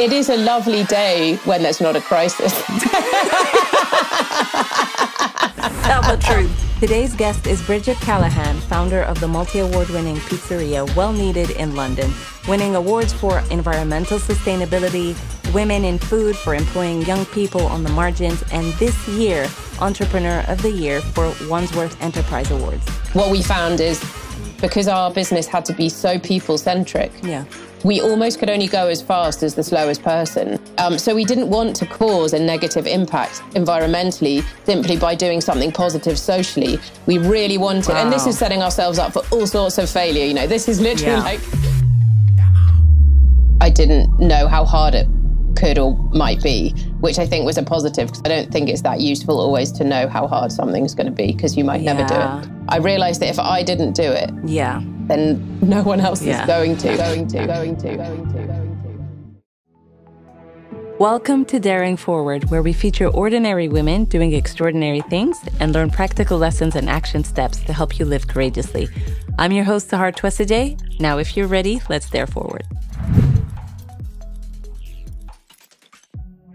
It is a lovely day when there's not a crisis. Tell the truth. Today's guest is Bridget Callaghan, founder of the multi-award-winning pizzeria Kneaded in London, winning awards for environmental sustainability, women in food for employing young people on the margins, and this year, Entrepreneur of the Year for Wandsworth Enterprise Awards. What we found is because our business had to be so people-centric, we almost could only go as fast as the slowest person. So we didn't want to cause a negative impact environmentally simply by doing something positive socially. We really wanted, and this is setting ourselves up for all sorts of failure. You know, this is literally like, I didn't know how hard it could or might be, which I think was a positive, because I don't think it's that useful always to know how hard something's going to be, because you might never do it. I realized that if I didn't do it, then no one else is going to. Welcome to Daring Forward, where we feature ordinary women doing extraordinary things and learn practical lessons and action steps to help you live courageously. I'm your host, Sahar Twessajay. Now, if you're ready, let's dare forward.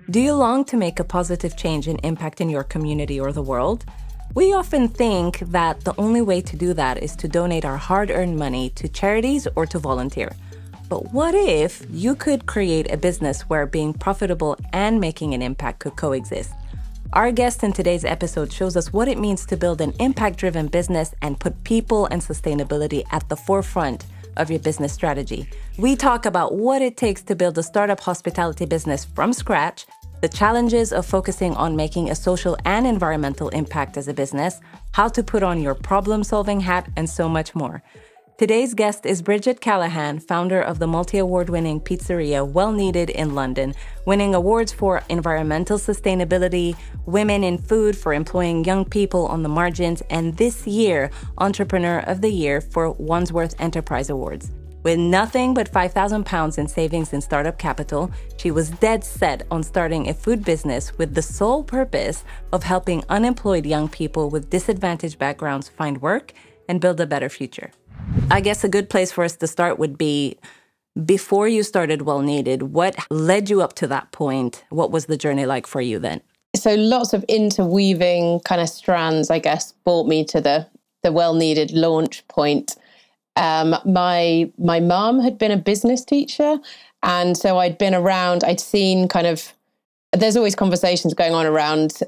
Do you long to make a positive change and impact in your community or the world? We often think that the only way to do that is to donate our hard-earned money to charities or to volunteer. But what if you could create a business where being profitable and making an impact could coexist? Our guest in today's episode shows us what it means to build an impact-driven business and put people and sustainability at the forefront of your business strategy. We talk about what it takes to build a startup hospitality business from scratch, the challenges of focusing on making a social and environmental impact as a business, how to put on your problem-solving hat, and so much more. Today's guest is Bridget Callaghan, founder of the multi-award-winning pizzeria Kneaded in London, winning awards for environmental sustainability, women in food for employing young people on the margins, and this year, Entrepreneur of the Year for Wandsworth Enterprise Awards. With nothing but £5,000 in savings in startup capital, she was dead set on starting a food business with the sole purpose of helping unemployed young people with disadvantaged backgrounds find work and build a better future. I guess a good place for us to start would be, before you started Kneaded, what led you up to that point? What was the journey like for you then? So lots of interweaving kind of strands, I guess, brought me to the Kneaded launch point. My mum had been a business teacher, and so I'd been around, I'd seen kind of, there's always conversations going on around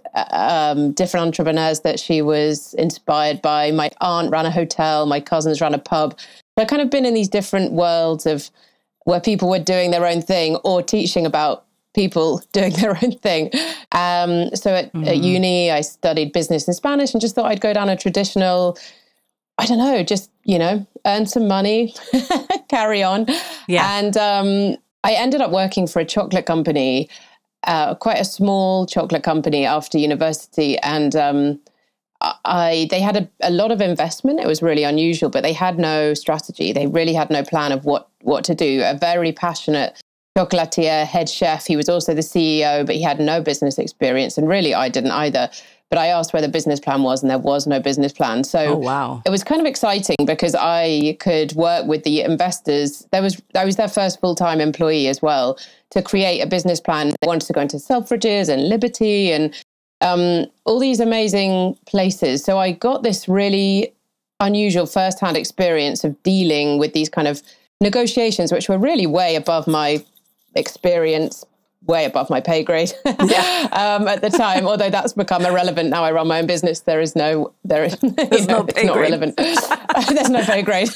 different entrepreneurs that she was inspired by. My aunt ran a hotel, my cousins ran a pub. So I'd kind of been in these different worlds of where people were doing their own thing or teaching about people doing their own thing. So at uni, I studied business and Spanish and just thought I'd go down a traditional, I don't know, just, earn some money, carry on. And I ended up working for a chocolate company, quite a small chocolate company after university. And they had a lot of investment. It was really unusual, but they had no strategy. They really had no plan of what to do. A very passionate chocolatier, head chef. He was also the CEO, but he had no business experience. And really, I didn't either. But I asked where the business plan was, and there was no business plan. So it was kind of exciting because I could work with the investors. I was their first full-time employee as well, to create a business plan. They wanted to go into Selfridges and Liberty and all these amazing places. So I got this really unusual first-hand experience of dealing with these kind of negotiations, which were really way above my experience, way above my pay grade at the time, although that's become irrelevant now. I run my own business. There's no pay grade. It's not relevant. There's no pay grade.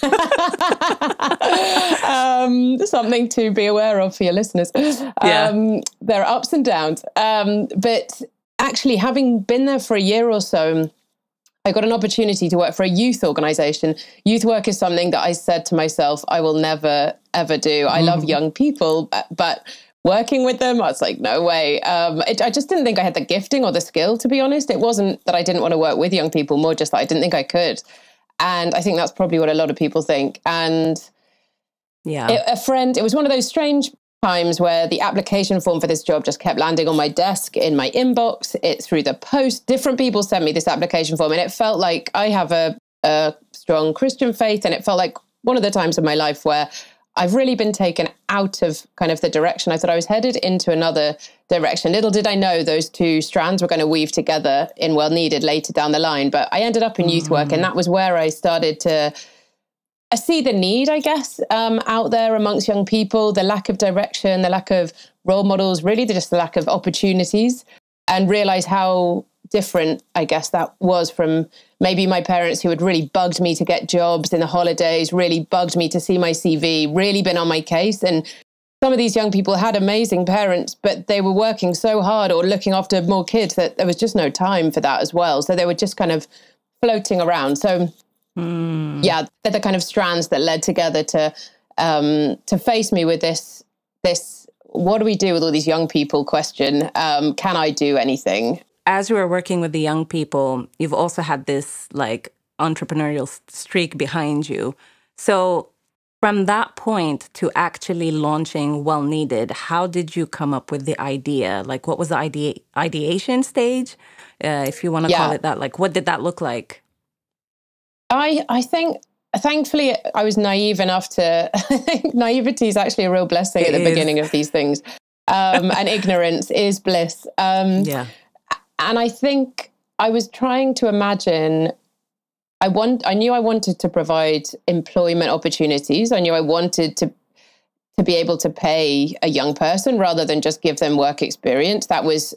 Something to be aware of for your listeners. There are ups and downs. But actually, having been there for a year or so, I got an opportunity to work for a youth organization. Youth work is something that I said to myself, I will never, ever do. I love young people, but working with them, I was like, no way. I just didn't think I had the gifting or the skill, to be honest. It wasn't that I didn't want to work with young people, more just that I didn't think I could. And I think that's probably what a lot of people think. And it was one of those strange times where the application form for this job just kept landing on my desk, in my inbox, it's through the post. Different people sent me this application form, and it felt like I have a strong Christian faith, and it felt like one of the times in my life where I've really been taken out of kind of the direction I thought I was headed into another direction. Little did I know those two strands were going to weave together in Well Needed later down the line. But I ended up in youth work, and that was where I started to see the need, I guess, out there amongst young people, the lack of direction, the lack of role models, really just the lack of opportunities, and realize how different, I guess, that was from maybe my parents, who had really bugged me to get jobs in the holidays, really bugged me to see my CV, really been on my case. And some of these young people had amazing parents, but they were working so hard or looking after more kids that there was just no time for that as well. So they were just kind of floating around. So yeah, they're the kind of strands that led together to face me with this, what do we do with all these young people question? Can I do anything? As you were working with the young people, you've also had this like entrepreneurial streak behind you. So from that point to actually launching Well Needed, how did you come up with the idea? Like, what was the ideation stage, if you want to call it that? Like, what did that look like? I think, thankfully, I was naive enough to, I think naivety is actually a real blessing at the beginning of these things. And ignorance is bliss. And I think I was trying to imagine, I knew I wanted to provide employment opportunities. I knew I wanted to be able to pay a young person rather than just give them work experience. That was,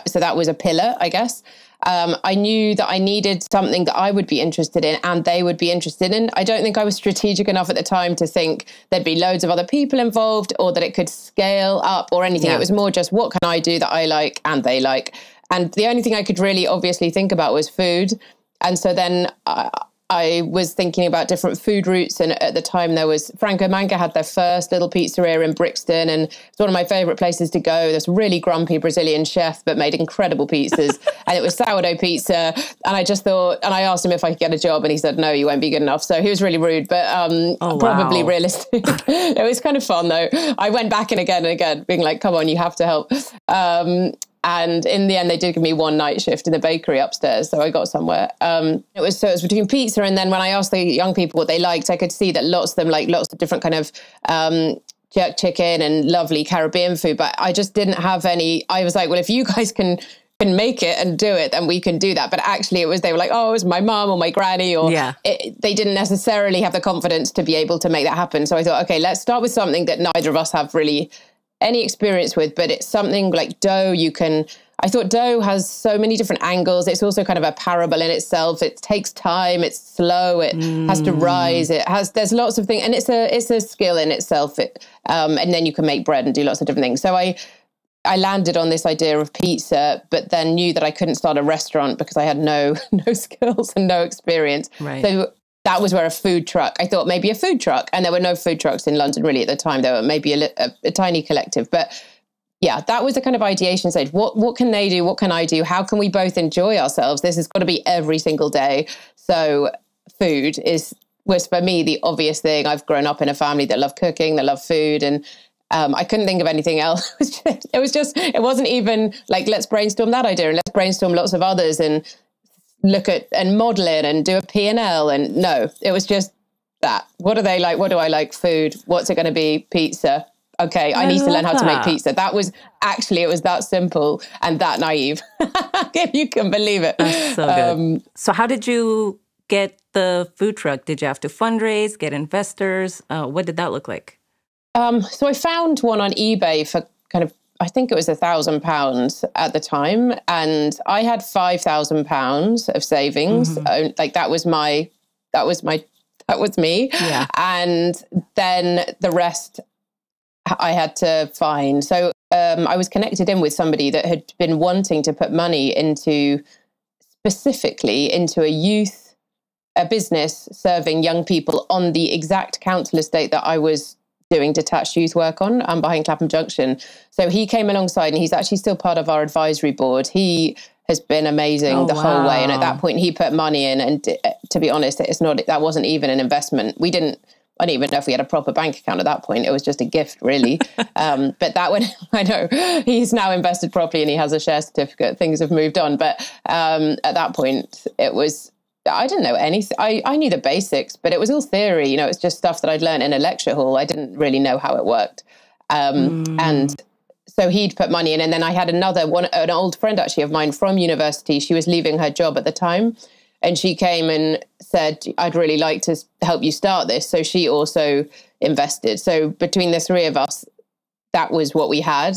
so that was a pillar, I guess. I knew that I needed something that I would be interested in and they would be interested in. I don't think I was strategic enough at the time to think there'd be loads of other people involved or that it could scale up or anything. It was more just, what can I do that I like and they like? And the only thing I could really obviously think about was food. And so then I was thinking about different food routes. And at the time there was, Franco Manca had their first little pizzeria in Brixton. And it's one of my favorite places to go. This really grumpy Brazilian chef, but made incredible pizzas. And it was sourdough pizza. And I just thought, and I asked him if I could get a job. And he said, no, you won't be good enough. So he was really rude, but probably realistic. It was kind of fun though. I went back in again and again, being like, come on, you have to help. And in the end, they did give me one night shift in the bakery upstairs. So I got somewhere. It was between pizza. And then when I asked the young people what they liked, I could see that lots of them like lots of different kind of jerk chicken and lovely Caribbean food. But I just didn't have any. I was like, well, if you guys can make it and do it, then we can do that. But actually they were like, oh, it was my mom or my granny, or they didn't necessarily have the confidence to be able to make that happen. So I thought, okay, let's start with something that neither of us have really any experience with, but it's something like dough. I thought dough has so many different angles. It's also kind of a parable in itself. It takes time. It's slow. It has to rise. There's lots of things, and it's a skill in itself. And then you can make bread and do lots of different things. So I landed on this idea of pizza, but then knew that I couldn't start a restaurant because I had no skills and no experience. Right. So that was where a food truck, I thought maybe a food truck. And there were no food trucks in London really at the time. There were maybe a tiny collective. But yeah, that was the kind of ideation stage. What can they do? What can I do? How can we both enjoy ourselves? This has got to be every single day. So food was for me the obvious thing. I've grown up in a family that love cooking, that love food. And I couldn't think of anything else. It wasn't even like, let's brainstorm that idea and let's brainstorm lots of others and look at and model it and do a P&L. And no, it was just that. What do they like? What do I like? Food. What's it going to be? Pizza. Okay, I need to learn how to make pizza. That was actually, it was that simple and that naive. If you can believe it. That's so good. So how did you get the food truck? Did you have to fundraise, get investors? What did that look like? So I found one on eBay for kind of, I think it was £1,000 at the time. And I had £5,000 of savings. Like that was me. Yeah. And then the rest I had to find. So I was connected in with somebody that had been wanting to put money specifically into a business serving young people on the exact council estate that I was doing detached youth work on behind Clapham Junction. So he came alongside and he's actually still part of our advisory board. He has been amazing whole way. And at that point he put money in, and to be honest, that wasn't even an investment. I don't even know if we had a proper bank account at that point. It was just a gift, really. But that one, I know he's now invested properly and he has a share certificate. Things have moved on. But at that point, it was I didn't know anything. I knew the basics, but it was all theory. You know, it's just stuff that I'd learned in a lecture hall. I didn't really know how it worked. And so he'd put money in. And then I had an old friend actually of mine from university. She was leaving her job at the time. And she came and said, I'd really like to help you start this. So she also invested. So between the three of us, that was what we had.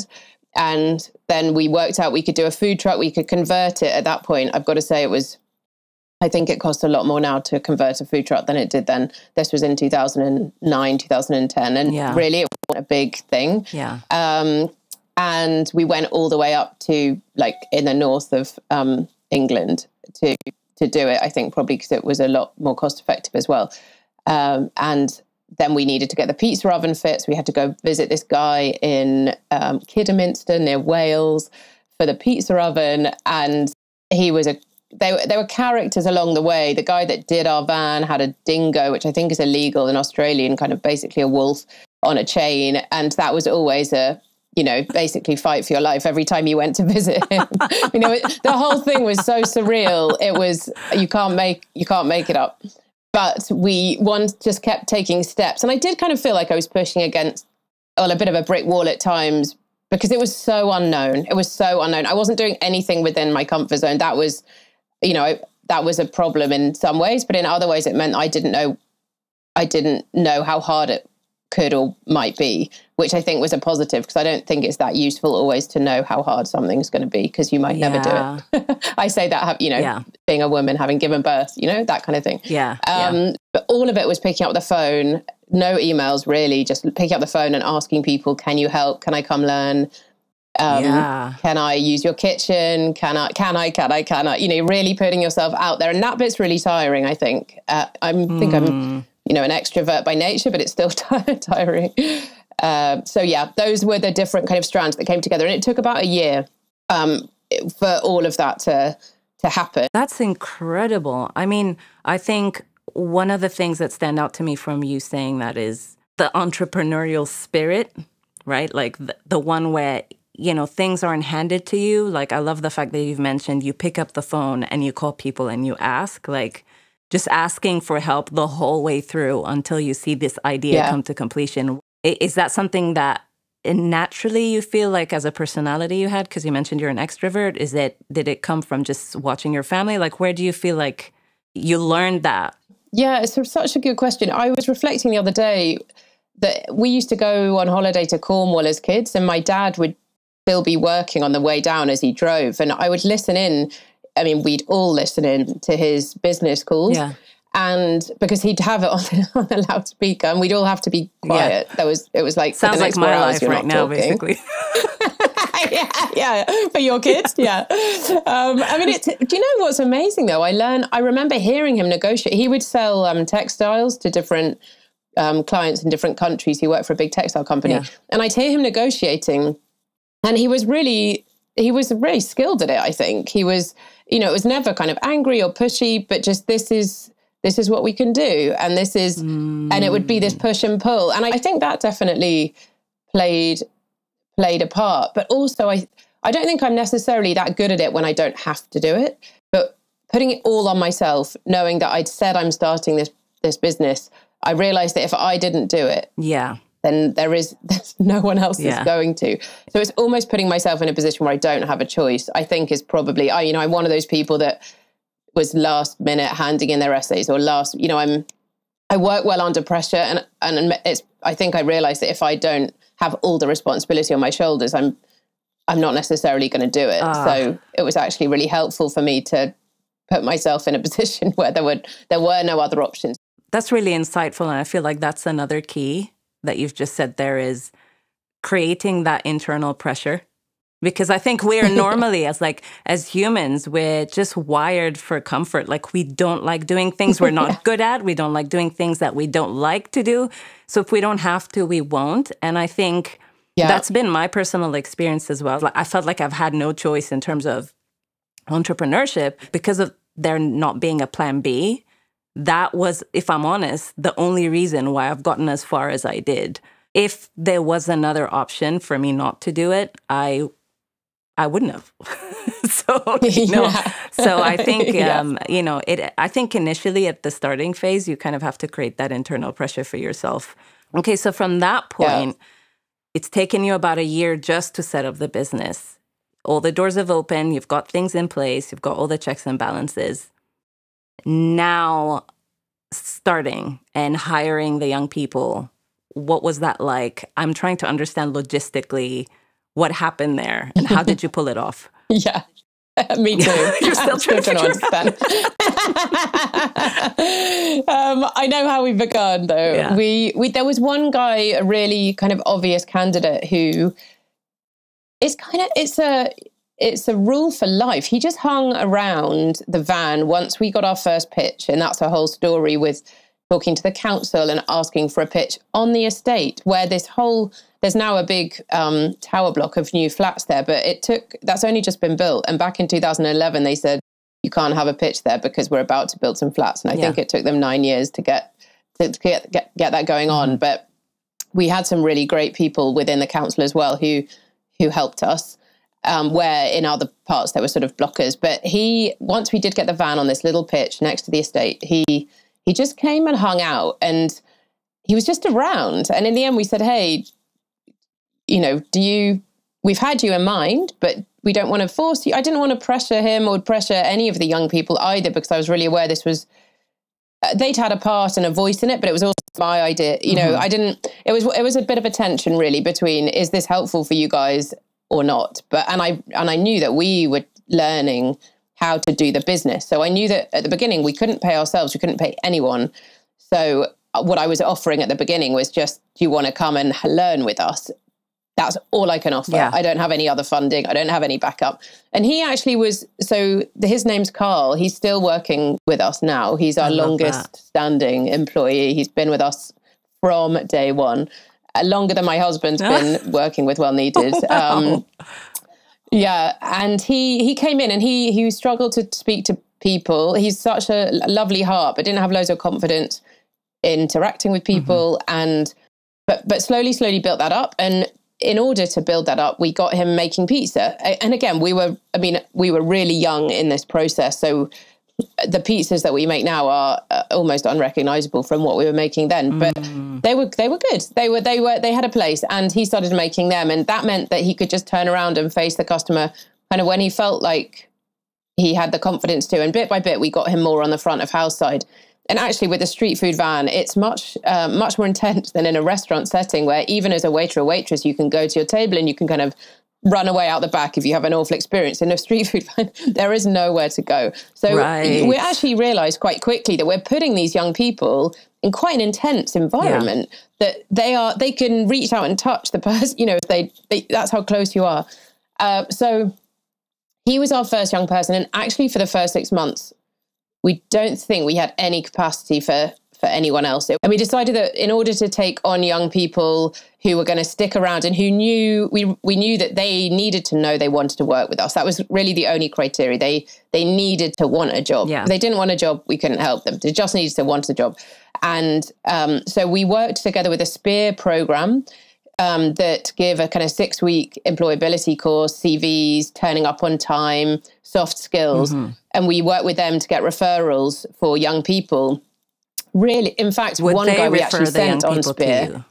And then we worked out we could do a food truck. We could convert it at that point. I've got to say I think it cost a lot more now to convert a food truck than it did then. This was in 2009, 2010. And really it wasn't a big thing. Yeah. And we went all the way up to like in the north of England to do it, I think probably because it was a lot more cost effective as well. And then we needed to get the pizza oven fit. So we had to go visit this guy in Kidderminster near Wales for the pizza oven. And he was there were characters along the way. The guy that did our van had a dingo, which I think is illegal in Australia, and kind of basically a wolf on a chain. And that was always basically fight for your life every time you went to visit him. The whole thing was so surreal. It was, you can't make it up. But one just kept taking steps. And I did kind of feel like I was pushing against a bit of a brick wall at times because it was so unknown. It was so unknown. I wasn't doing anything within my comfort zone. That was, that was a problem in some ways, but in other ways it meant I didn't know how hard it could or might be, which I think was a positive because I don't think it's that useful always to know how hard something's going to be because you might never do it. I say that, being a woman, having given birth, that kind of thing. But all of it was picking up the phone, no emails really, just picking up the phone and asking people, can you help? Can I come learn? Can I use your kitchen? Can I, really putting yourself out there. And that bit's really tiring, I think. I'm an extrovert by nature, but it's still tiring. Those were the different kind of strands that came together. And it took about a year for all of that to happen. That's incredible. I mean, I think one of the things that stand out to me from you saying that is the entrepreneurial spirit, right? Like the one where, things aren't handed to you. Like, I love the fact that you've mentioned you pick up the phone and you call people and you ask, like, just asking for help the whole way through until you see this idea come to completion. Is that something that naturally you feel like as a personality you had? Because you mentioned you're an extrovert. Did it come from just watching your family? Like, where do you feel like you learned that? Yeah, it's such a good question. I was reflecting the other day that we used to go on holiday to Cornwall as kids, and my dad would still be working on the way down as he drove. And I would listen in. I mean, we'd all listen in to his business calls. Yeah. And because he'd have it on the loudspeaker and we'd all have to be quiet. Yeah. It was like, sounds like my life right now, basically. yeah. For your kids. Yeah. Do you know what's amazing though? I remember hearing him negotiate. He would sell textiles to different clients in different countries. He worked for a big textile company. Yeah. And I'd hear him negotiating and he was really skilled at it, I think. He was, it was never kind of angry or pushy, but just this is what we can do. And this is, and it would be this push and pull. And I think that definitely played a part. But also, I don't think I'm necessarily that good at it when I don't have to do it. But putting it all on myself, knowing that I'd said I'm starting this business, I realized that if I didn't do it, then there's no one else is going to. So it's almost putting myself in a position where I don't have a choice, I think is probably, I'm one of those people that was last minute handing in their essays or I work well under pressure and I think I realized that if I don't have all the responsibility on my shoulders, I'm not necessarily going to do it. So it was actually really helpful for me to put myself in a position where there were no other options. That's really insightful. And I feel like that's another key that you've just said there is creating that internal pressure. Because I think we're normally as humans, we're just wired for comfort. Like we don't like doing things we're not good at. We don't like doing things that we don't like to do. So if we don't have to, we won't. And I think that's been my personal experience as well. Like I felt like I've had no choice in terms of entrepreneurship because of there not being a plan B. That was, if I'm honest, the only reason why I've gotten as far as I did. If there was another option for me not to do it, I I wouldn't have. So I think, I think initially at the starting phase, you kind of have to create that internal pressure for yourself. Okay, so from that point, it's taken you about a year just to set up the business. All the doors have opened, you've got things in place, you've got all the checks and balances. Now, starting and hiring the young people, what was that like? I'm trying to understand logistically what happened there and how did you pull it off? Yeah, me too. You're still trying to understand. I know how we began, though. Yeah. We there was one guy, a really kind of obvious candidate who it's a rule for life. He just hung around the van once we got our first pitch, and that's a whole story with talking to the council and asking for a pitch on the estate where there's now a big tower block of new flats there, but that's only just been built. And back in 2011, they said, you can't have a pitch there because we're about to build some flats. And I think it took them 9 years to get that going on. But we had some really great people within the council as well who helped us, where in other parts there were sort of blockers. But once we did get the van on this little pitch next to the estate, he just came and hung out, and he was just around. And in the end, we said, hey, we've had you in mind, but we don't want to force you. I didn't want to pressure him or pressure any of the young people either, because I was really aware this was, they'd had a part and a voice in it, but it was also my idea. It was a bit of a tension really between, is this helpful for you guys or not? And I knew that we were learning how to do the business. So I knew that at the beginning, we couldn't pay ourselves. We couldn't pay anyone. So what I was offering at the beginning was just, do you want to come and learn with us? That's all I can offer. Yeah. I don't have any other funding. I don't have any backup. And he actually his name's Carl. He's still working with us now. He's our longest standing employee. He's been with us from day one, longer than my husband's been working with Well Needed. Wow. Yeah, and he came in and he struggled to speak to people. He's such a lovely heart, but didn't have loads of confidence interacting with people. But slowly built that up. And in order to build that up, we got him making pizza. And again, we were really young in this process. So the pizzas that we make now are almost unrecognizable from what we were making then. But they were good. They had a place, and he started making them. And that meant that he could just turn around and face the customer kind of when he felt like he had the confidence to. And bit by bit, we got him more on the front of house side. And actually, with a street food van, it's much more intense than in a restaurant setting, where even as a waiter or waitress, you can go to your table and you can kind of run away out the back if you have an awful experience. In a street food van, there is nowhere to go. So we actually realized quite quickly that we're putting these young people in quite an intense environment, that they can reach out and touch the person, that's how close you are. So he was our first young person. And actually for the first 6 months, we don't think we had any capacity for anyone else. And we decided that in order to take on young people who were going to stick around and who knew, we knew that they needed to know they wanted to work with us. That was really the only criteria. They needed to want a job. Yeah. If they didn't want a job, we couldn't help them. They just needed to want a job. And so we worked together with a SPEAR program that give a kind of 6-week employability course, CVs, turning up on time, soft skills. And we work with them to get referrals for young people. Really, in fact, one guy we actually sent on SPEAR.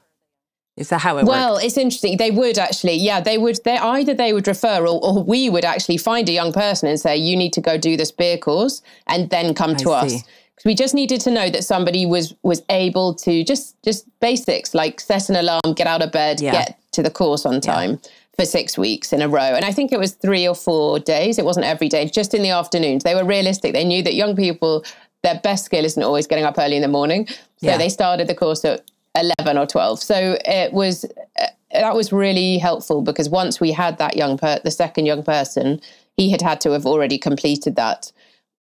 Is that how it works? Well, it's interesting. They would actually, they would refer or we would actually find a young person and say, you need to go do the SPEAR course and then come to us. Because we just needed to know that somebody was able to just basics, like set an alarm, get out of bed, get to the course on time for 6 weeks in a row. And I think it was 3 or 4 days. It wasn't every day, just in the afternoons. They were realistic. They knew that young people, their best skill isn't always getting up early in the morning. So they started the course at 11 or 12. So that was really helpful, because once we had that the second young person, he had to have already completed that.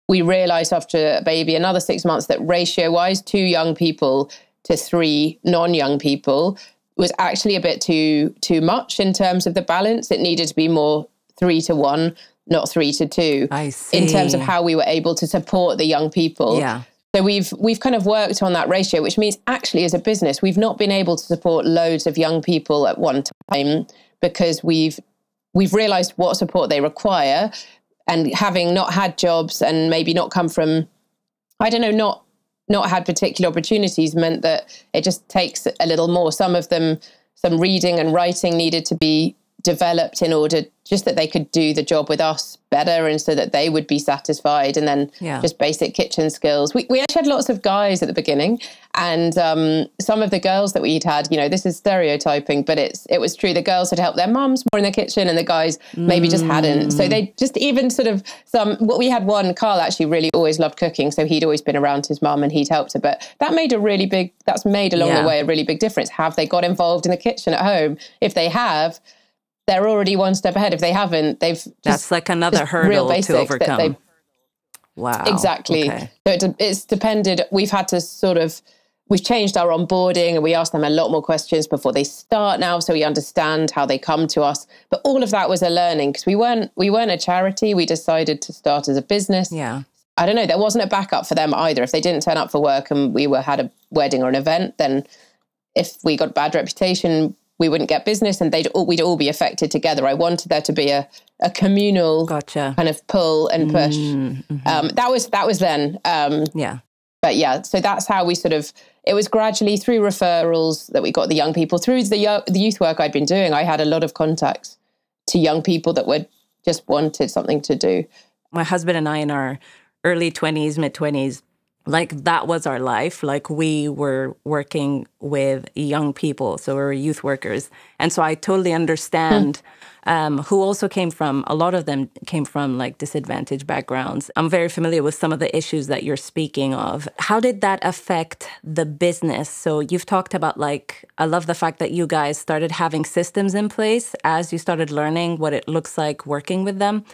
We realized after maybe another 6 months that ratio-wise, 2 young people to 3 non-young people was actually a bit too much in terms of the balance. It needed to be more 3 to 1, not 3 to 2. I see. In terms of how we were able to support the young people. Yeah. So we've kind of worked on that ratio, which means actually as a business, we've not been able to support loads of young people at one time, because we've we've realized what support they require. And having not had jobs and maybe not come from, I don't know, not had particular opportunities meant that it just takes a little more. Some of them, some reading and writing needed to be developed in order just that they could do the job with us better and so that they would be satisfied. And then just basic kitchen skills. We actually had lots of guys at the beginning, and some of the girls that we'd had, you know, this is stereotyping, but it was true. The girls had helped their mums more in the kitchen and the guys maybe just hadn't. So they just even sort of we had one, Carl actually really always loved cooking. So he'd always been around his mum and he'd helped her. But that's made along the way a really big difference. Have they got involved in the kitchen at home? If they have, they're already one step ahead. If they haven't, that's like another hurdle to overcome. Wow. Exactly. Okay. So it's depended. We've changed our onboarding and we ask them a lot more questions before they start now, so we understand how they come to us. But all of that was a learning because we weren't a charity. We decided to start as a business. Yeah. I don't know. There wasn't a backup for them either. If they didn't turn up for work and we had a wedding or an event, then if we got a bad reputation, we wouldn't get business and we'd all be affected together. I wanted there to be a communal kind of pull and push. That was then. But yeah, so that's how we it was gradually through referrals that we got the young people. Through the youth work I'd been doing, I had a lot of contacts to young people that just wanted something to do. My husband and I in our early 20s, mid-20s, like that was our life. Like we were working with young people. So we were youth workers. And so I totally understand who also a lot of them came from like disadvantaged backgrounds. I'm very familiar with some of the issues that you're speaking of. How did that affect the business? So you've talked about I love the fact that you guys started having systems in place as you started learning what it looks like working with them.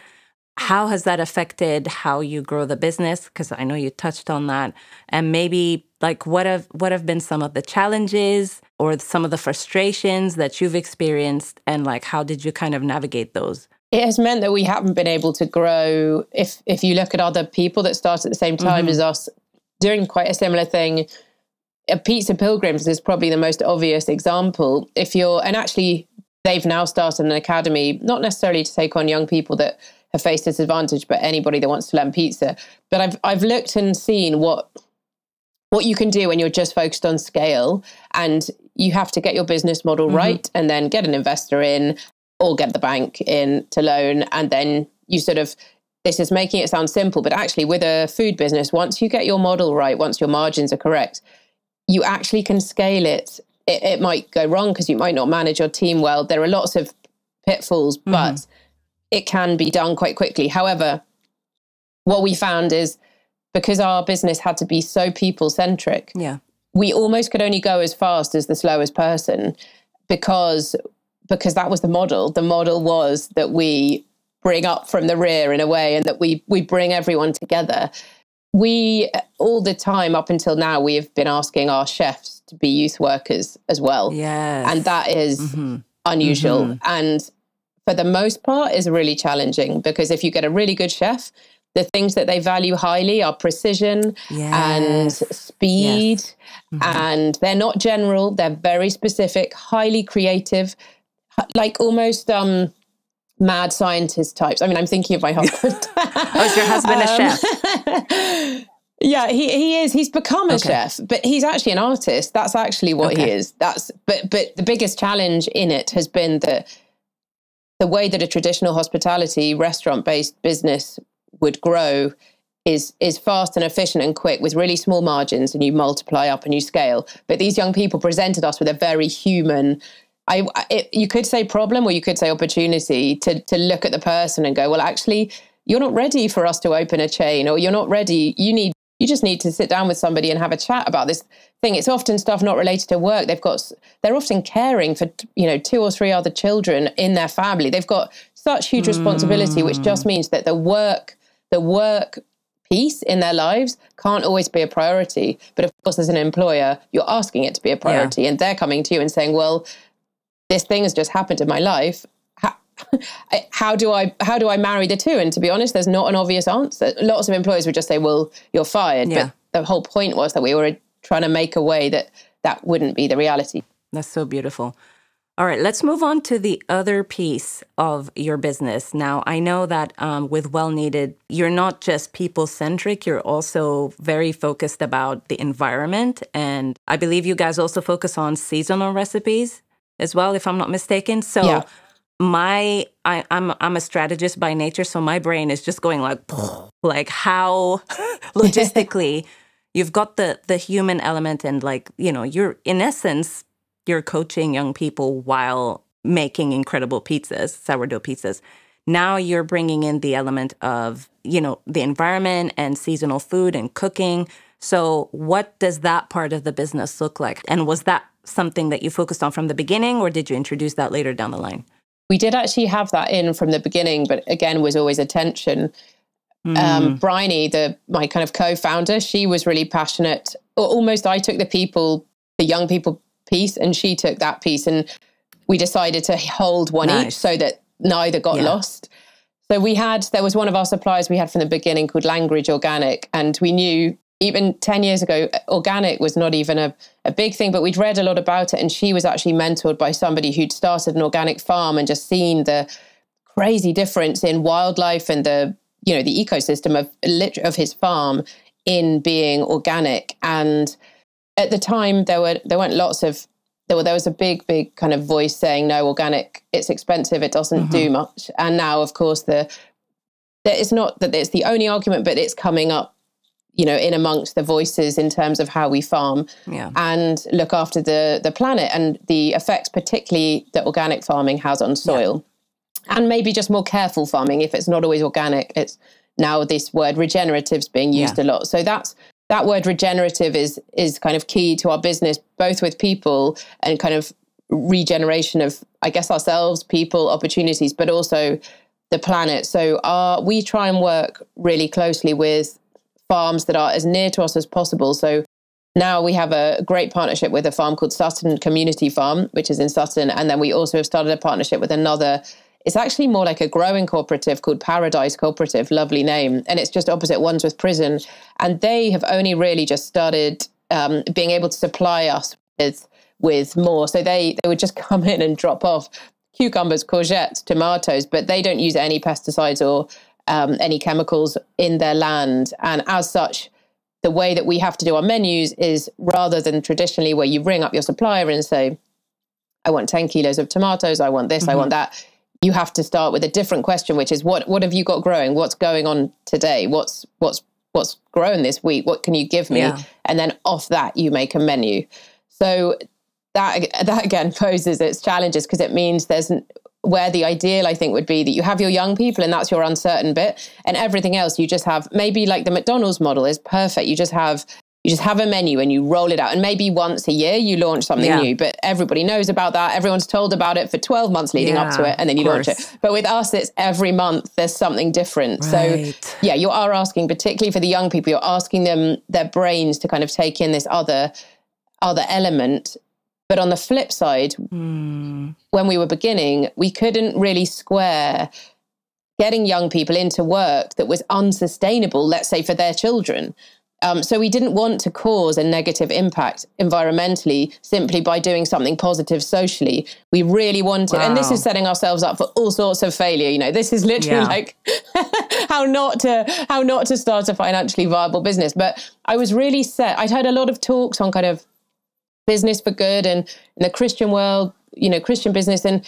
How has that affected how you grow the business? Because I know you touched on that. And maybe what have been some of the challenges or some of the frustrations that you've experienced, and how did you kind of navigate those? It has meant that we haven't been able to grow. If you look at other people that started at the same time as us doing quite a similar thing, Pizza Pilgrims is probably the most obvious example. And actually they've now started an academy, not necessarily to take on young people that have faced disadvantage, but anybody that wants to learn pizza. But I've looked and seen what you can do when you're just focused on scale, and you have to get your business model right, and then get an investor in or get the bank in to loan. And then you this is making it sound simple, but actually with a food business, once you get your model right, once your margins are correct, you actually can scale it. It might go wrong because you might not manage your team well. There are lots of pitfalls, but it can be done quite quickly. However, what we found is because our business had to be so people-centric, we almost could only go as fast as the slowest person because that was the model. The model was that we bring up from the rear in a way, and that we bring everyone together. We, all the time up until now, we have been asking our chefs to be youth workers as well. Yes. And that is unusual. And for the most part is really challenging, because if you get a really good chef, the things that they value highly are precision and speed. And they're not general. They're very specific, highly creative, like almost mad scientist types. I mean, I'm thinking of my husband. Oh, is your husband a chef? Yeah, he is. He's become a chef, but he's actually an artist. That's actually what he is. But the biggest challenge in it has been that the way that a traditional hospitality restaurant-based business would grow is fast and efficient and quick with really small margins, and you multiply up and you scale. But these young people presented us with a very human, you could say problem, or you could say opportunity to look at the person and go, well, actually, you're not ready for us to open a chain, or you're not ready. You just need to sit down with somebody and have a chat about this thing. It's often stuff not related to work. They're often caring for, 2 or 3 other children in their family. They've got such huge responsibility, which just means that the work piece in their lives can't always be a priority. But of course, as an employer, you're asking it to be a priority, and they're coming to you and saying, well, this thing has just happened in my life. How do I marry the two? And to be honest, there's not an obvious answer. Lots of employers would just say, well, you're fired. Yeah. But the whole point was that we were trying to make a way that wouldn't be the reality. That's so beautiful. All right, let's move on to the other piece of your business. Now, I know that with Well Kneaded, you're not just people-centric, you're also very focused about the environment. And I believe you guys also focus on seasonal recipes as well, if I'm not mistaken. So Yeah. I'm a strategist by nature, so my brain is just going like how logistically you've got the human element and you're in essence, you're coaching young people while making incredible pizzas, sourdough pizzas. Now you're bringing in the element of, the environment and seasonal food and cooking. So what does that part of the business look like? And was that something that you focused on from the beginning, or did you introduce that later down the line? We did actually have that in from the beginning, but again, was always a tension. Bryony, my kind of co-founder, she was really passionate. Almost I took the young people piece, and she took that piece, and we decided to hold one each so that neither got lost. So there was one of our suppliers we had from the beginning called Langridge Organic, and we knew even 10 years ago, organic was not even a big thing, but we'd read a lot about it, and she was actually mentored by somebody who'd started an organic farm and just seen the crazy difference in wildlife and the ecosystem of his farm in being organic. And at the time, there was a big kind of voice saying, no, organic, it's expensive, it doesn't do much. And now, of course, it's not that it's the only argument, but it's coming up, in amongst the voices in terms of how we farm and look after the planet and the effects, particularly that organic farming has on soil. And maybe just more careful farming. If it's not always organic, it's now this word regenerative is being used a lot. So that word regenerative is kind of key to our business, both with people and kind of regeneration of, I guess, ourselves, people, opportunities, but also the planet. So we try and work really closely with farms that are as near to us as possible. So now we have a great partnership with a farm called Sutton Community Farm, which is in Sutton. And then we also have started a partnership with another. It's actually more like a growing cooperative called Paradise Cooperative, lovely name. And it's just opposite Wandsworth Prison. And they have only really just started being able to supply us with more. So they would just come in and drop off cucumbers, courgettes, tomatoes, but they don't use any pesticides or any chemicals in their land. And as such, the way that we have to do our menus is rather than traditionally where you ring up your supplier and say, I want 10 kilos of tomatoes, I want this, I want that. You have to start with a different question, which is what have you got growing? What's going on today? What's grown this week? What can you give me? Yeah. And then off that, you make a menu. So that again poses its challenges, because it means where the ideal, I think, would be that you have your young people and that's your uncertain bit, and everything else you just have, maybe like the McDonald's model is perfect. You just have a menu and you roll it out, and maybe once a year you launch something new, but everybody knows about that. Everyone's told about it for 12 months leading up to it, and then you launch it. But with us, it's every month there's something different. Right. So yeah, you are asking, particularly for the young people, you're asking them, their brains, to kind of take in this other element. But on the flip side, when we were beginning, we couldn't really square getting young people into work that was unsustainable, let's say, for their children. So we didn't want to cause a negative impact environmentally simply by doing something positive socially. We really wanted, and this is setting ourselves up for all sorts of failure. This is literally like how not to start a financially viable business. But I was really set. I'd heard a lot of talks on kind of business for good and in the Christian world, Christian business, and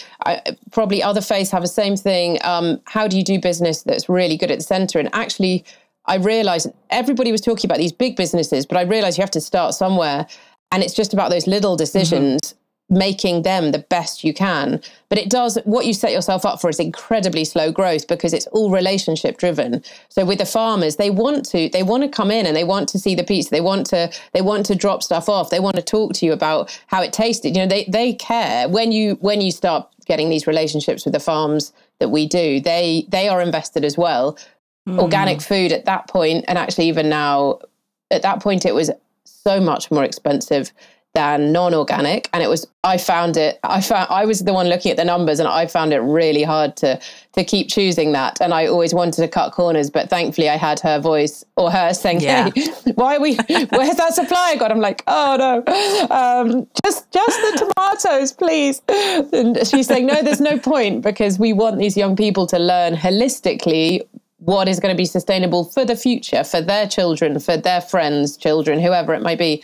probably other faiths have the same thing. How do you do business that's really good at the center? And actually, I realized everybody was talking about these big businesses, but I realized you have to start somewhere. And it's just about those little decisions, making them the best you can. But what you set yourself up for is incredibly slow growth, because it's all relationship driven. So with the farmers, they want to come in and they want to see the pizza. They want to drop stuff off. They want to talk to you about how it tasted. They care. When you start getting these relationships with the farms that we do, they are invested as well. Organic food at that point, and actually even now, at that point, it was so much more expensive than non-organic. And I was the one looking at the numbers, and I found it really hard to keep choosing that. And I always wanted to cut corners, but thankfully I had her voice, or her saying, hey, where's that supply got? I'm like, oh no, just the tomatoes, please. And she's saying, no, there's no point, because we want these young people to learn holistically what is going to be sustainable for the future, for their children, for their friends' children, whoever it might be.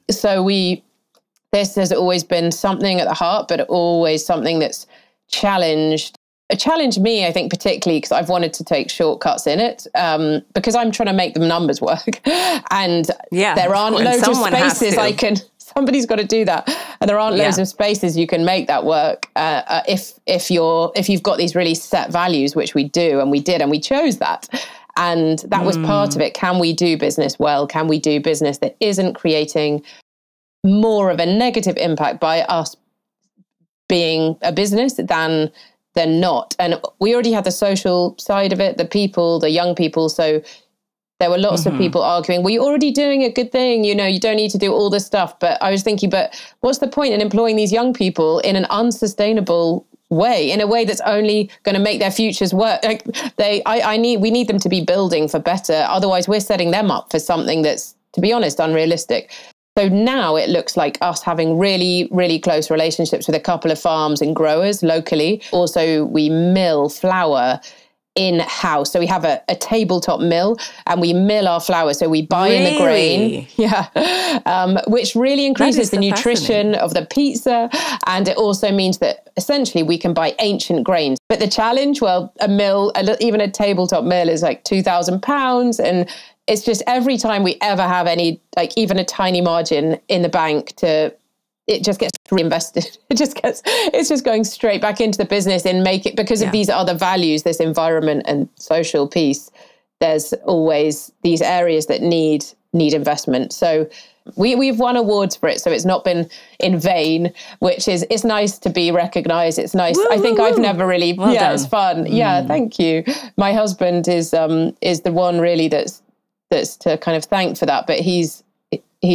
So this has always been something at the heart, but always something that's challenged me, I think, particularly because I've wanted to take shortcuts in it, because I'm trying to make the numbers work. And there aren't loads of spaces somebody's got to do that. And there aren't loads of spaces you can make that work if you've got these really set values, which we do, and we did, and we chose that. And that was part of it. Can we do business well? Can we do business that isn't creating more of a negative impact by us being a business than not? And we already had the social side of it, the young people. So there were lots of people arguing, well, you're already doing a good thing. You don't need to do all this stuff. But I was thinking, but what's the point in employing these young people in an unsustainable way, in a way that's only going to make their futures work? Like we need them to be building for better. Otherwise, we're setting them up for something that's, to be honest, unrealistic. So now it looks like us having really, really close relationships with a couple of farms and growers locally. Also, we mill flour in-house. So we have a tabletop mill, and we mill our flour. So we buy in the grain, which really increases the nutrition of the pizza. And it also means that essentially we can buy ancient grains. But the challenge, well, even a tabletop mill is like £2,000. And it's just every time we ever have any, like even a tiny margin in the bank, it just gets reinvested. It's just going straight back into the business and make it, because of these other values, this environment and social piece. There's always these areas that need investment. So we've won awards for it. So it's not been in vain, which is, it's nice to be recognized. It's nice. I think I've never really, done. It's fun. Yeah. Thank you. My husband is the one really that's to kind of thank for that, but he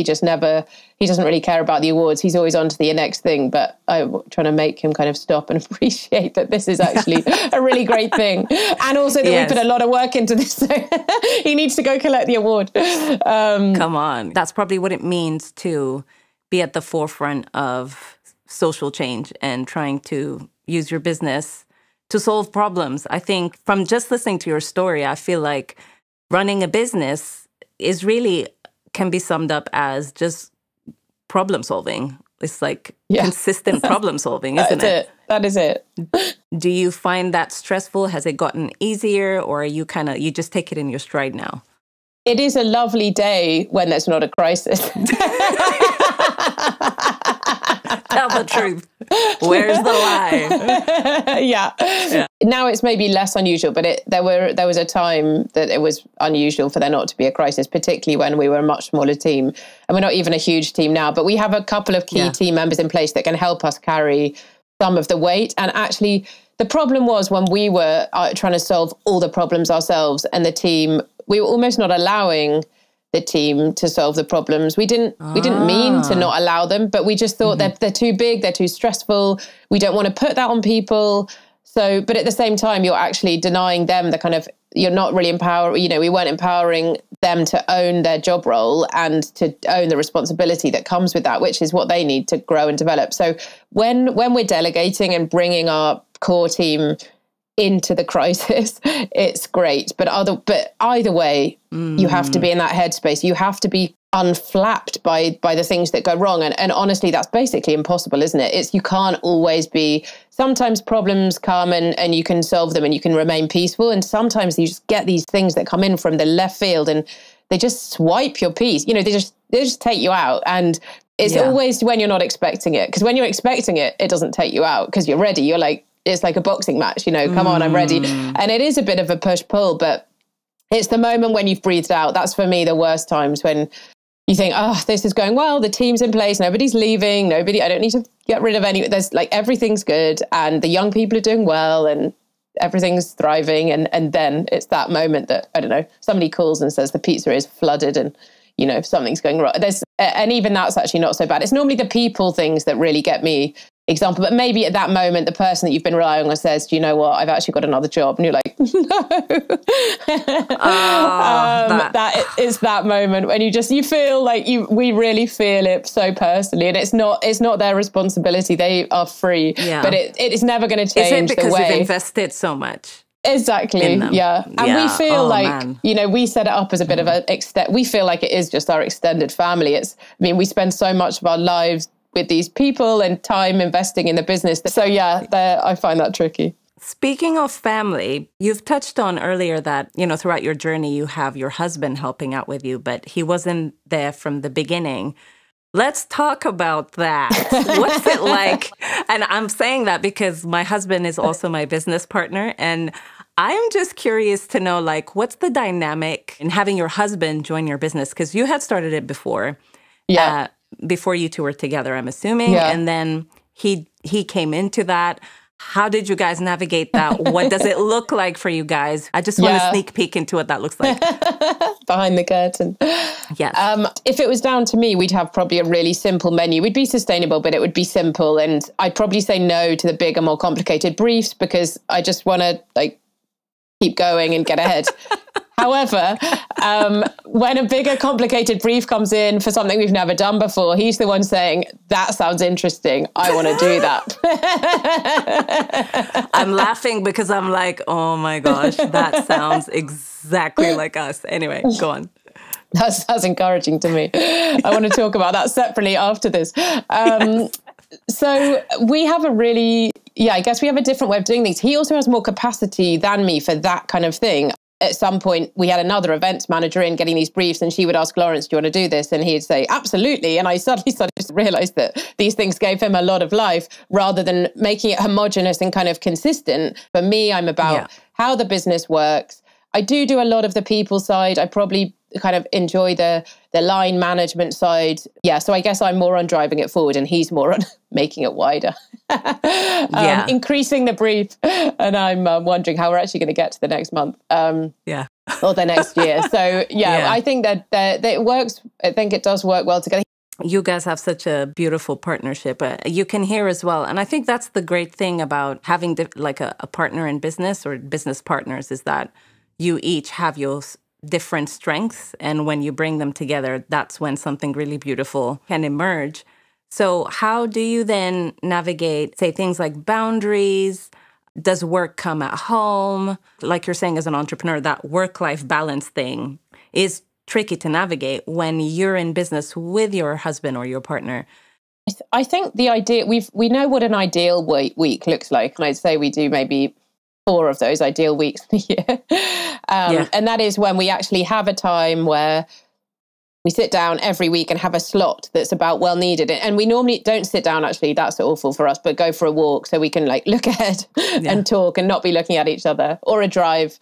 doesn't really care about the awards. He's always on to the next thing, but I'm trying to make him kind of stop and appreciate that this is actually a really great thing. And also that we put a lot of work into this. So he needs to go collect the award. Come on. That's probably what it means to be at the forefront of social change and trying to use your business to solve problems. I think from just listening to your story, I feel like running a business can be summed up as just problem solving. It's like consistent problem solving, isn't it? That is it. Do you find that stressful? Has it gotten easier, or are you you just take it in your stride now? It is a lovely day when there's not a crisis. Tell the truth. Where's the lie? Yeah. Now it's maybe less unusual, but there was a time that it was unusual for there not to be a crisis, particularly when we were a much smaller team. And we're not even a huge team now, but we have a couple of key team members in place that can help us carry some of the weight. And actually, the problem was when we were trying to solve all the problems ourselves, and the team, we were almost not allowing the team to solve the problems. We didn't mean to not allow them, but we just thought they're too big, they're too stressful. We don't want to put that on people. So, but at the same time, you're actually denying them you're not really empowering, we weren't empowering them to own their job role and to own the responsibility that comes with that, which is what they need to grow and develop. So when we're delegating and bringing our core team into the crisis, it's great. But either way, you have to be in that headspace. You have to be unflapped by the things that go wrong. And honestly, that's basically impossible, isn't it? You can't always be, sometimes problems come and you can solve them and you can remain peaceful. And sometimes you just get these things that come in from the left field and they just swipe your peace. They just take you out. And it's always when you're not expecting it. Because when you're expecting it, it doesn't take you out because you're ready. You're like, it's like a boxing match, come on, I'm ready. And it is a bit of a push-pull, but it's the moment when you've breathed out. That's for me the worst times, when you think, oh, this is going well, the team's in place, nobody's leaving, I don't need to get rid of any, there's everything's good and the young people are doing well and everything's thriving. And then it's that moment that, I don't know, somebody calls and says the pizzeria is flooded and if something's going wrong. And even that's actually not so bad. It's normally the people things that really get me example. But maybe at that moment, the person that you've been relying on says, do you know what? I've actually got another job. And you're like, no. That is that moment when you feel like we really feel it so personally. And it's not their responsibility. They are free. Yeah. But it is never going to change the way. Is it because you've invested so much? Exactly. Yeah. And we feel we set it up as a bit of we feel like it is just our extended family. We spend so much of our lives with these people and time investing in the business. So I find that tricky. Speaking of family, you've touched on earlier that, throughout your journey, you have your husband helping out with you, but he wasn't there from the beginning. Let's talk about that. What's it like? And I'm saying that because my husband is also my business partner. And I'm just curious to know, what's the dynamic in having your husband join your business? Because you had started it before. Yeah. Before you two were together, I'm assuming. Yeah. And then he came into that. How did you guys navigate that? What does it look like for you guys? I just want to sneak peek into what that looks like. Behind the curtain. Yes. If it was down to me, we'd have probably a really simple menu. We'd be sustainable, but it would be simple. And I'd probably say no to the bigger, more complicated briefs because I just want to keep going and get ahead. However, when a bigger, complicated brief comes in for something we've never done before, he's the one saying, that sounds interesting. I want to do that. I'm laughing because I'm like, oh my gosh, that sounds exactly like us. Anyway, go on. That's encouraging to me. I want to talk about that separately after this. So we have I guess we have a different way of doing things. He also has more capacity than me for that kind of thing. At some point, we had another events manager in getting these briefs, and she would ask Lawrence, do you want to do this? And he'd say, absolutely. And I suddenly started to realize that these things gave him a lot of life rather than making it homogenous and kind of consistent. For me, I'm about how the business works. I do a lot of the people side. I probably kind of enjoy the line management side. Yeah, so I guess I'm more on driving it forward and he's more on making it wider. Increasing the brief. And I'm wondering how we're actually going to get to the next month. Or the next year. So, I think that it works. I think it does work well together. You guys have such a beautiful partnership. You can hear as well. And I think that's the great thing about having a partner in business or business partners is that you each have your different strengths. And when you bring them together, that's when something really beautiful can emerge. So how do you then navigate, say, things like boundaries? Does work come at home? Like you're saying, as an entrepreneur, that work-life balance thing is tricky to navigate when you're in business with your husband or your partner. I think the idea, we know what an ideal week looks like. And I'd say we do maybe 4 of those ideal weeks a year. And that is when we actually have a time where we sit down every week and have a slot that's about well needed. And we normally don't sit down, actually, that's awful for us, but go for a walk so we can look ahead and talk and not be looking at each other, or a drive.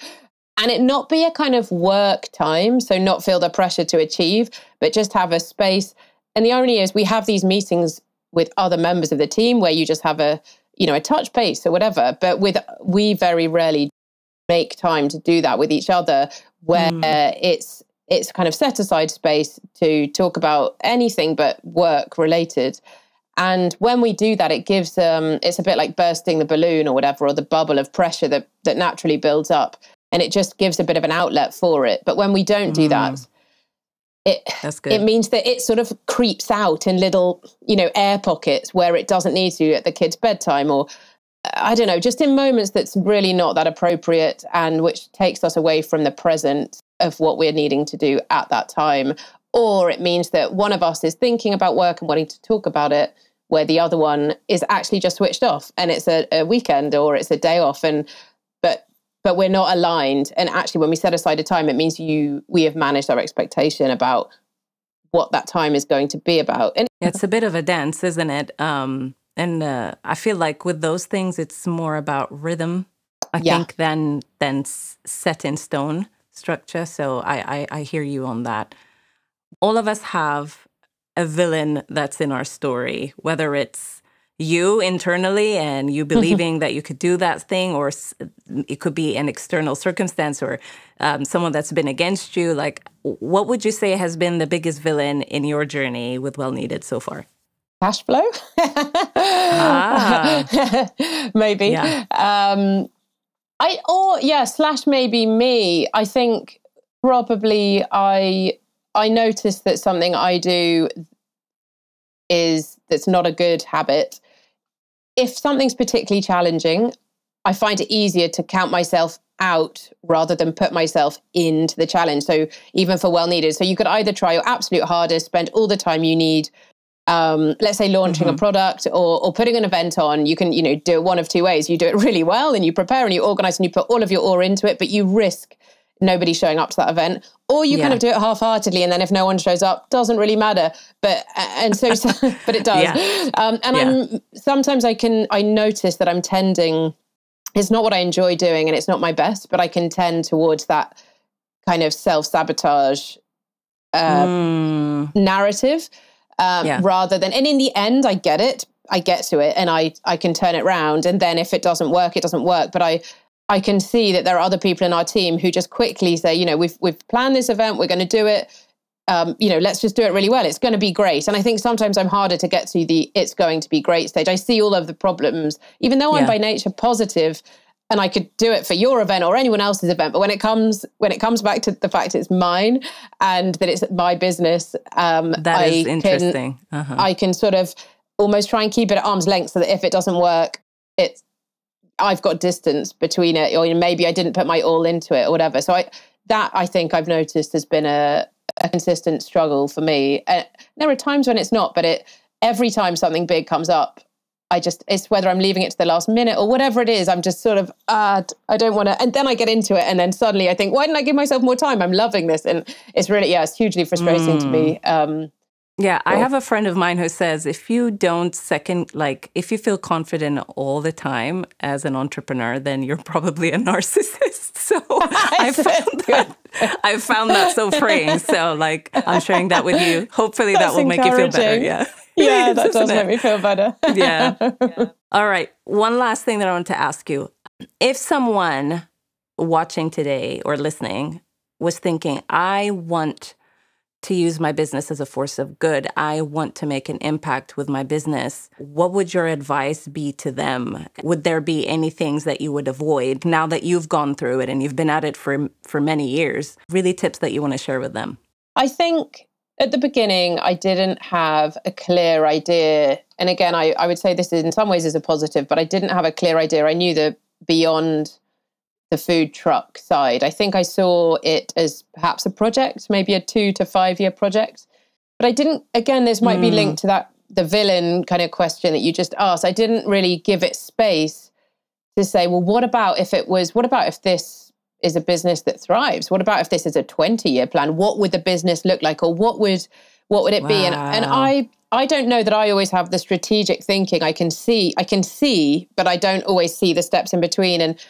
And it not be a kind of work time, so not feel the pressure to achieve, but just have a space. And the irony is we have these meetings with other members of the team where you just have a touch base or whatever. But we very rarely make time to do that with each other, where it's kind of set aside space to talk about anything but work related. And when we do that, it gives it's a bit like bursting the balloon or whatever, or the bubble of pressure that naturally builds up. And it just gives a bit of an outlet for it. But when we don't do that, it means that it sort of creeps out in little, air pockets where it doesn't need to at the kids' bedtime, or I don't know, just in moments that's really not that appropriate and which takes us away from the present of what we're needing to do at that time. Or it means that one of us is thinking about work and wanting to talk about it, where the other one is actually just switched off and it's a weekend or it's a day off. But we're not aligned. And actually, when we set aside a time, it means we have managed our expectation about what that time is going to be about. And it's a bit of a dance, isn't it? And I feel like with those things, it's more about rhythm, I think, than set in stone structure. So I hear you on that. All of us have a villain that's in our story, whether it's you internally and you believing that you could do that thing, or it could be an external circumstance or someone that's been against you. Like, what would you say has been the biggest villain in your journey with Well Kneaded so far? Cash flow? Maybe. Yeah. Slash maybe me. I think probably I notice that something I do that's not a good habit. If something's particularly challenging, I find it easier to count myself out rather than put myself into the challenge. So even for Well Kneaded, so you could either try your absolute hardest, spend all the time you need, let's say launching a product or putting an event on. You can, do it one of two ways. You do it really well and you prepare and you organize and you put all of your awe into it, but you risk nobody showing up to that event. Or you kind of do it half-heartedly, and then if no one shows up, doesn't really matter. But but it does. Yeah. Sometimes I notice that I'm tending. It's not what I enjoy doing, and it's not my best, but I can tend towards that kind of self-sabotage narrative rather than. And in the end, I get it. I get to it, and I can turn it around. And then if it doesn't work, it doesn't work. But I can see that there are other people in our team who just quickly say, we've planned this event, we're going to do it. Let's just do it really well. It's going to be great. And I think sometimes I'm harder to get to the it's going to be great stage. I see all of the problems, even though I'm by nature positive and I could do it for your event or anyone else's event. But when it comes back to the fact it's mine and that it's my business, that is interesting. I can sort of almost try and keep it at arm's length so that if it doesn't work, I've got distance between it, or maybe I didn't put my all into it or whatever. So I think I've noticed has been a consistent struggle for me. There are times when it's not, but every time something big comes up, it's whether I'm leaving it to the last minute or whatever it is, I'm just sort of, I don't want to, and then I get into it and then suddenly I think, why didn't I give myself more time? I'm loving this. And it's really, it's hugely frustrating to me. I have a friend of mine who says if you don't if you feel confident all the time as an entrepreneur, then you're probably a narcissist. So I found that so freeing. So I'm sharing that with you. Hopefully that will make you feel better. Yeah. Yeah, that does make me feel better. Yeah. All right. One last thing that I want to ask you. If someone watching today or listening was thinking, I want to use my business as a force of good, I want to make an impact with my business, what would your advice be to them? Would there be any things that you would avoid now that you've gone through it and you've been at it for many years? Really tips that you want to share with them? I think at the beginning, I didn't have a clear idea. And again, I would say this in some ways is a positive, but I didn't have a clear idea. I knew that beyond the food truck side, I think I saw it as perhaps a project, maybe a 2 to 5 year project. But I didn't, again, this might be linked to the villain kind of question that you just asked. I didn't really give it space to say, well, what about if this is a business that thrives? What about if this is a 20-year plan? What would the business look like? Or what would it be? And I don't know that I always have the strategic thinking. I can see, but I don't always see the steps in between. And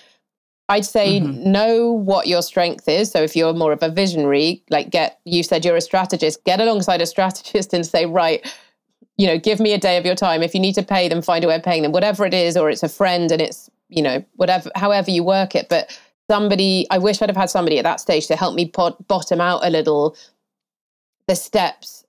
I'd say know what your strength is. So if you're more of a visionary, you said you're a strategist, get alongside a strategist and say, right, give me a day of your time. If you need to pay them, find a way of paying them, whatever it is, or it's a friend and it's, whatever, however you work it. But I wish I'd have had somebody at that stage to help me bottom out a little the steps.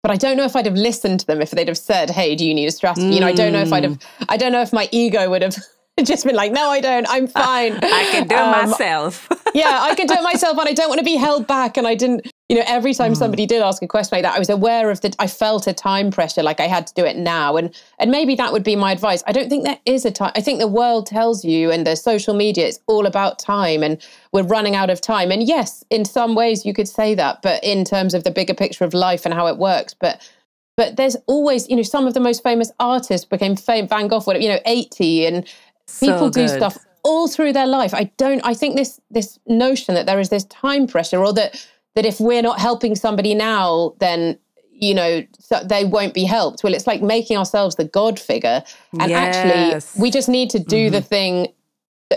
But I don't know if I'd have listened to them if they'd have said, hey, do you need a strategy? I don't know if my ego would have just been like, no, I don't. I'm fine. I can do it myself. Yeah, I can do it myself, and I don't want to be held back. And I didn't, every time somebody did ask a question like that, I was aware of I felt a time pressure, like I had to do it now. And maybe that would be my advice. I don't think there is a time. I think the world tells you, and the social media, it's all about time, and we're running out of time. And yes, in some ways you could say that, but in terms of the bigger picture of life and how it works, but there's always, some of the most famous artists became Van Gogh, 80, and people do stuff all through their life. I think this notion that there is this time pressure, or that if we're not helping somebody now, then, so they won't be helped. Well, it's like making ourselves the God figure. And actually, we just need to do the thing.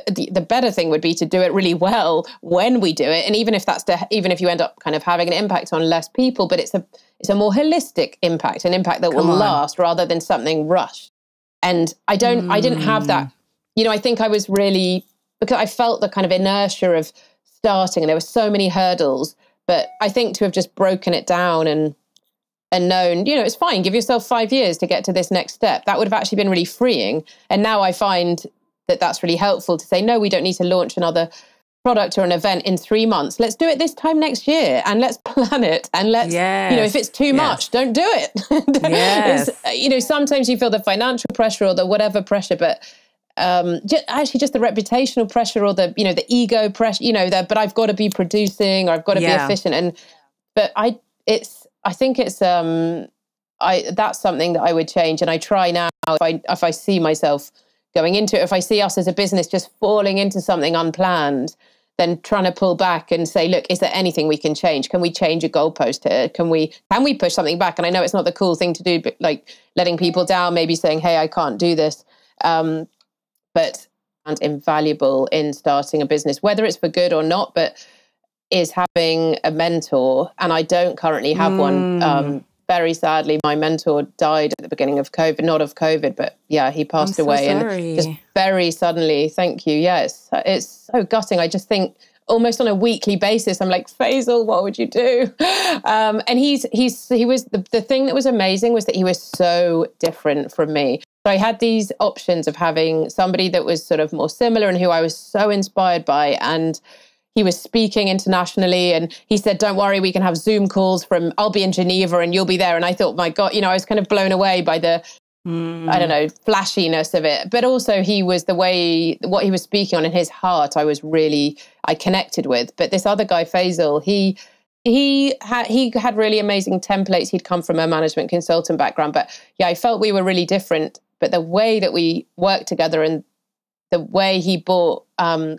The better thing would be to do it really well when we do it. And even if you end up kind of having an impact on less people, but it's a more holistic impact, an impact that will last rather than something rushed. And I didn't have that. You know, I think I was really, because I felt the kind of inertia of starting, and there were so many hurdles. But I think to have just broken it down and known, you know, it's fine, give yourself 5 years to get to this next step. That would have actually been really freeing. And now I find that that's really helpful to say, no, we don't need to launch another product or an event in 3 months. Let's do it this time next year, and let's plan it. And let's, you know, if it's too much, don't do it. You know, sometimes you feel the financial pressure or the whatever pressure, but just the reputational pressure or the, you know, the ego pressure, you know, but I've got to be producing or I've got to be efficient. But I think it's that's something that I would change. And I try now, if I see myself going into it, if I see us as a business just falling into something unplanned, then trying to pull back and say, look, is there anything we can change? Can we change a goalpost here? Can we push something back? And I know it's not the cool thing to do, but like letting people down, maybe saying, hey, I can't do this. But and invaluable in starting a business, whether it's for good or not, but is having a mentor. And I don't currently have one. Very sadly, my mentor died at the beginning of COVID, not of COVID, but yeah, he passed away. Sorry. And just very suddenly. Thank you. Yeah, it's so gutting. I just think almost on a weekly basis, I'm like, Faisal, what would you do? And he was, the thing that was amazing was that he was so different from me. So I had these options of having somebody that was sort of more similar and who I was so inspired by. And he was speaking internationally, and he said, don't worry, we can have Zoom calls I'll be in Geneva and you'll be there. And I thought, my God, you know, I was kind of blown away by the, I don't know, flashiness of it. But also what he was speaking on in his heart, I connected with. But this other guy, Faisal, he had really amazing templates. He'd come from a management consultant background. But yeah, I felt we were really different. But the way that we worked together and the way he brought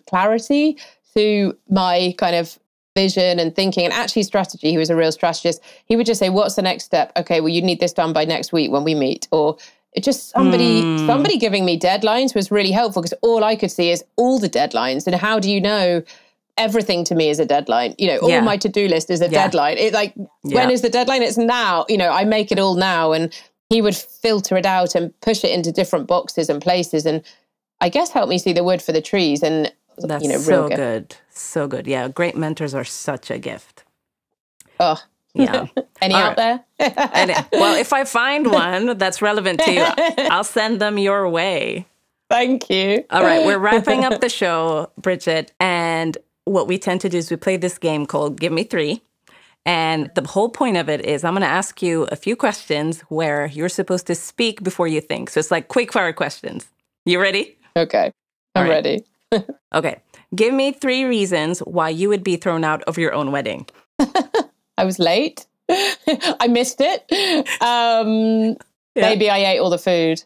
clarity to my kind of vision and thinking and actually strategy. He was a real strategist. He would just say, what's the next step? Okay, well, you need this done by next week when we meet. Or it just somebody giving me deadlines was really helpful, because all I could see is all the deadlines. And how do you know everything to me is a deadline? You know, all my to-do list is a deadline. It when is the deadline? It's now. You know, I make it all now. And he would filter it out and push it into different boxes and places. And I guess help me see the wood for the trees. And that's, you know, so good. So good. Yeah. Great mentors are such a gift. Oh, yeah. Any out there? Well, if I find one that's relevant to you, I'll send them your way. Thank you. All right. We're wrapping up the show, Bridget. And what we tend to do is we play this game called Give Me Three. And the whole point of it is I'm going to ask you a few questions where you're supposed to speak before you think. So it's like quick fire questions. You ready? Okay. I'm ready. Okay. Give me 3 reasons why you would be thrown out of your own wedding. I was late. I missed it. Maybe I ate all the food.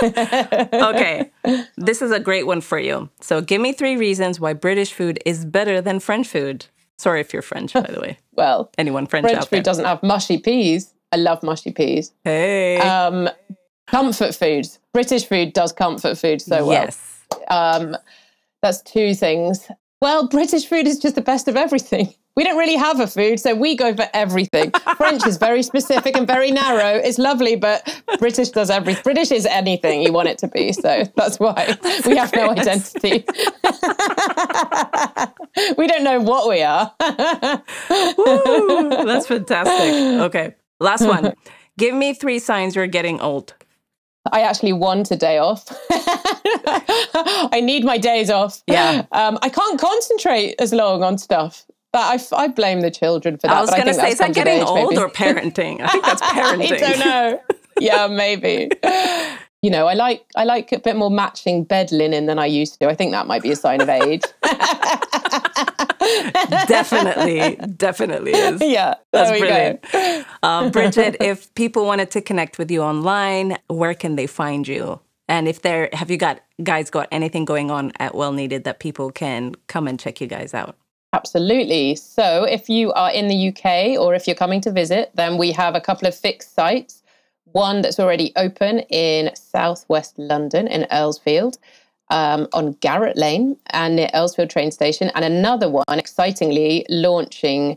Okay. This is a great one for you. So give me 3 reasons why British food is better than French food. Sorry if you're French, by the way. Well, anyone French out there? French food doesn't have mushy peas. I love mushy peas. Hey. Comfort food. British food does comfort food so well. Yes. That's 2 things. Well, British food is just the best of everything. We don't really have a food, so we go for everything. French is very specific and very narrow. It's lovely, but British does everything. British is anything you want it to be. So that's why we have no identity. We don't know what we are. Woo, that's fantastic. Okay, last one. Give me 3 signs you're getting old. I actually want a day off. I need my days off. Yeah. I can't concentrate as long on stuff. But I blame the children for that. I was going to say, is that getting old or parenting? I think that's parenting. I don't know. Yeah, maybe. You know, I like a bit more matching bed linen than I used to. I think that might be a sign of age. Definitely is. Yeah, that's brilliant. Bridget, if people wanted to connect with you online, where can they find you? And have you guys got anything going on at Well Kneaded that people can come and check you guys out? Absolutely. So if you are in the UK or if you're coming to visit, then we have a couple of fixed sites. One that's already open in southwest London in Earlsfield, on Garrett Lane and near Earlsfield train station. And another one, excitingly, launching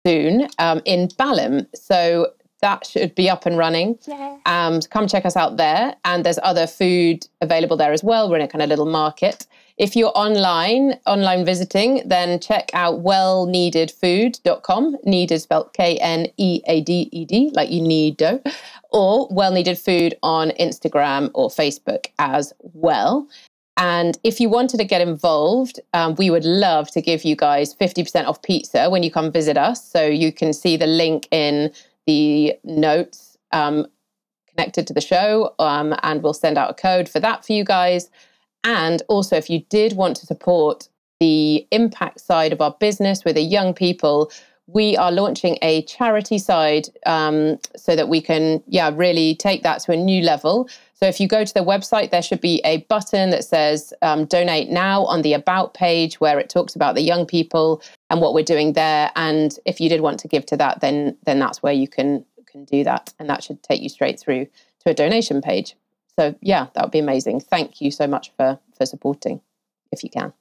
soon in Balham. So that should be up and running. Yeah. Come check us out there. And there's other food available there as well. We're in a kind of little market. If you're online visiting, then check out wellneededfood.com. Kneaded spelled Kneaded, like you need dough, or Well Needed Food on Instagram or Facebook as well. And if you wanted to get involved, we would love to give you guys 50% off pizza when you come visit us. So you can see the link in the notes connected to the show, and we'll send out a code for that for you guys. And also, if you did want to support the impact side of our business with the young people, we are launching a charity side so that we can, really take that to a new level. So if you go to the website, there should be a button that says donate now on the About page, where it talks about the young people and what we're doing there. And if you did want to give to that, then that's where you can do that. And that should take you straight through to a donation page. So that would be amazing. Thank you so much for supporting, if you can.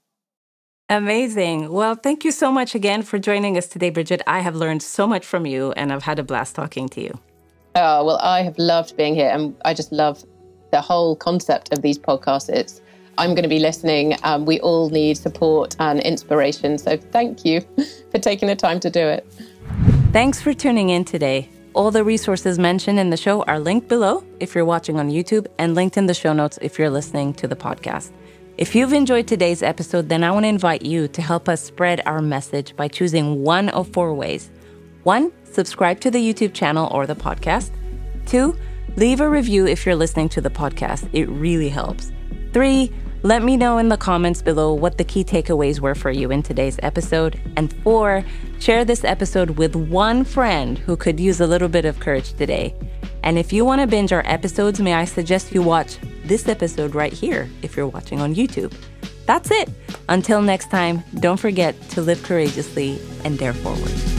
Amazing. Well, thank you so much again for joining us today, Bridget. I have learned so much from you, and I've had a blast talking to you. Oh, well, I have loved being here, and I just love the whole concept of these podcasts. I'm going to be listening. We all need support and inspiration. So thank you for taking the time to do it. Thanks for tuning in today. All the resources mentioned in the show are linked below if you're watching on YouTube, and linked in the show notes if you're listening to the podcast. If you've enjoyed today's episode, then I want to invite you to help us spread our message by choosing one of 4 ways. 1, subscribe to the YouTube channel or the podcast. 2, leave a review if you're listening to the podcast. It really helps. 3, let me know in the comments below what the key takeaways were for you in today's episode. And 4, share this episode with one friend who could use a little bit of courage today. And if you want to binge our episodes, may I suggest you watch this episode right here if you're watching on YouTube. That's it. Until next time, don't forget to live courageously and dare forward.